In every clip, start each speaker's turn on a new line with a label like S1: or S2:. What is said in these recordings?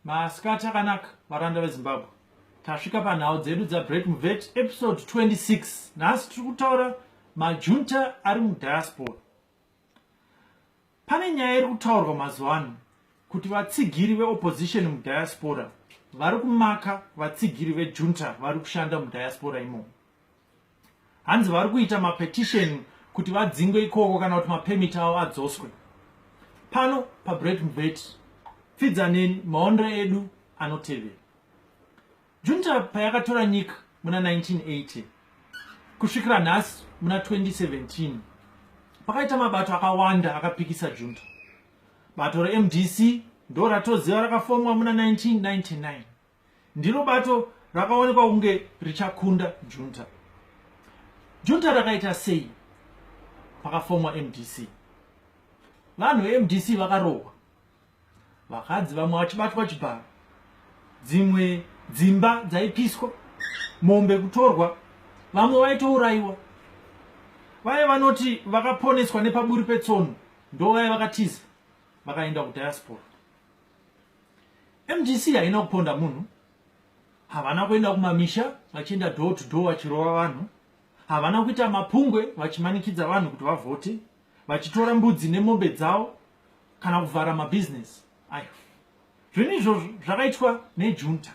S1: Maskati akanaka varanda veZimbabwe. Tasvika panhau dzedu dzaBreakMvet episode 26. Nhasi tiri kutaura MaJunta ari mudiaspora. Pane nyaya iri kutaurwa mazuva ano kuti vatsigiri veopposition mudiaspora vari kumaka vatsigiri vejunta vari kushanda mudiaspora imomo. Hanzi vari kuita mapetition kuti vadzingwe ikoko kana kuti mapemiti avo adzoswe. Pano paBreakMvet fidzaneni maonero edu anotevera. Junta payakatora nyika muna 1980 kusvikira nhasi muna 2017 pakaita mabato akawanda akapikisa junta. Bato reMDC ndo ratoziva rakafomwa muna 1999. Ndiro bato rakaonekwa kunge richakunda junta. Junta rakaita sei pakafomwa MDC? Vanhu veMDC vakarohwa, vakadzi vamwe vachibatwa chibharo, dzimwe dzimba dzaipiswa, mombe kutorwa, vamwe vaitouraiwa. Vaya vanoti vakaponeswa nepaburi petsono ndo vaya vakatiza vakaenda kudiaspora. MDC haina kuponda munhu, havana kuenda kumamisha vachienda door to door vachirova vanhu, havana kuita mapungwe vachimanikidza vanhu kuti vavhote, vachitora mbudzi nemombe dzavo kana kuvhara mabhizinesi. Ayo, zvinhu izvozvo zvakaitwa nejunta,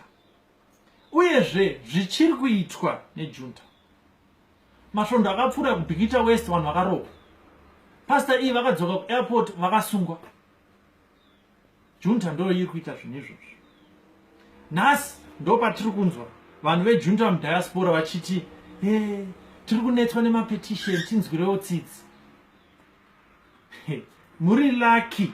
S1: uyezve zvichiri kuitwa nejunta. Masvondo akapfuura kubhikita West vanhu vakarohwa, Pastor E vakadzoka kuairport vakasungwa. Junta ndo iri kuita zvinhu izvozvo. Nhasi ndo patiri kunzwa vanhu vejunta mudiaspora vachiti tiri kunetswa nemapetition, tinzwirewo tsitsi. Muri lucky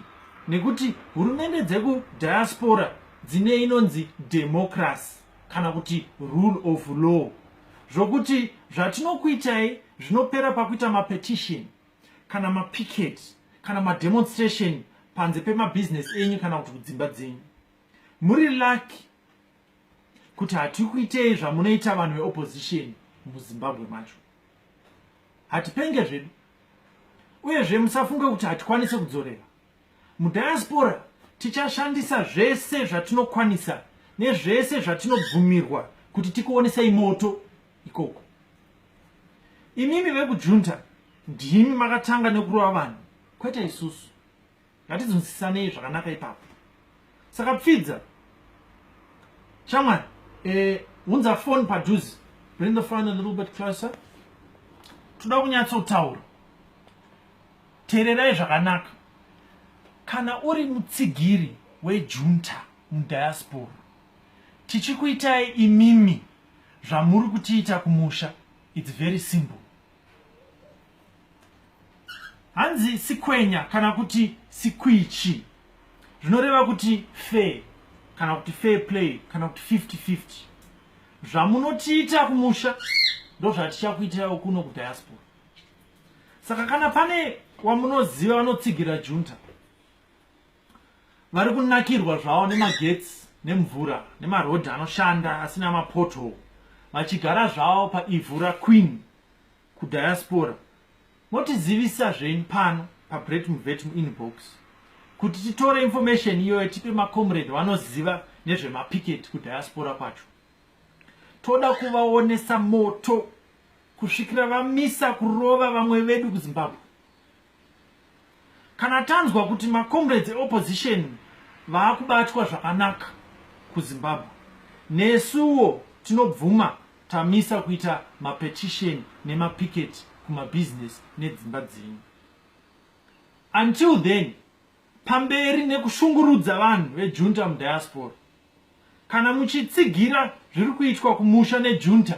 S1: nekuti hurumende dzekudiaspora dzine inonzi democracy kana kuti rule of law, zvokuti zvatinokuitai zvinopera pakuita mapetition kana mapicket kana mademonstration panze pemabusiness enyu kana kuti kudzimba dzenyu. Muri lucky kuti hatikuitei zvamunoita vanhu veopposition muZimbabwe macho. Hatipenge zvedu, uyezve musafunge kuti hatikwanise kudzorera. Mudiaspora tichashandisa zvese zvatinokwanisa nezvese zvatinobvumirwa kuti tikuonesai moto ikoko. Imimi vekujunta ndimi makatanga nekurova vanhu, kwete isusu. Ngatidzinzisanei zvakanaka ipapo. Saka pfidza shamwari, unza phone padhuze. Bring the phone a little bit closer. Toda kunyatsotaura. Teererai zvakanaka. Kana uri mutsigiri wejunta mudiaspora, tichikuitai imimi zvamuri kutiita kumusha. It's very simple. Hanzi sikwenya kana kuti sikwichi, zvinoreva kuti fair kana kuti fair play kana kuti 50-50. Zvamunotiita kumusha ndo zvatichakuitaiwo kuno kudiaspora. Saka kana pane wamunoziva vanotsigira junta, vari kunakirwa zvavo nemagetsi nemvura nemarodhi anoshanda asina mapoto, vachigara zvavo paivhu raQueen kudiaspora, motizivisa zvenyu pano paBreakMvet muinbox kuti titore information iyoyo tipe macomrade vanoziva nezvemapicket kudiaspora kwacho. Toda kuvaonesa moto kusvikira vamisa kurova vamwe vedu kuZimbabwe. Kana tanzwa kuti macomrades eopposition vaakubatwa zvakanaka kuZimbabwe, nesuwo tinobvuma tamisa kuita mapetition nemapicket kumabusiness nedzimba dzenyu. Until then, pamberi nekushungurudza vanhu vejunta mudiaspora, kana muchitsigira zviri kuitwa kumusha nejunta,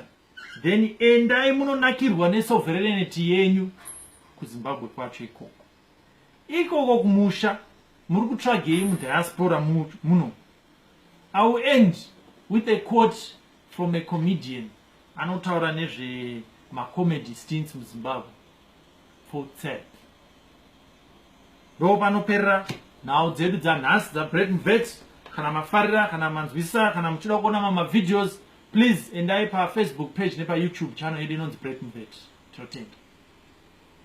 S1: then endai munonakirwa nesovereignty yenyu kuZimbabwe kwacho ikoko. Ikoko kumusha muri kutsvagei mudiaspora muno. I will end with a quote from a comedian anotaura nezve macomedy stints muZimbabwe for tech. Ndo panoperera nhau dzedu dzanhasi dzaBreakMvet. Kana mafarira, kana manzwisa, kana muchida kuona mama videos, please endai pa Facebook page nepa YouTube channel yedu inonzi BreakMvet. Tinotenga.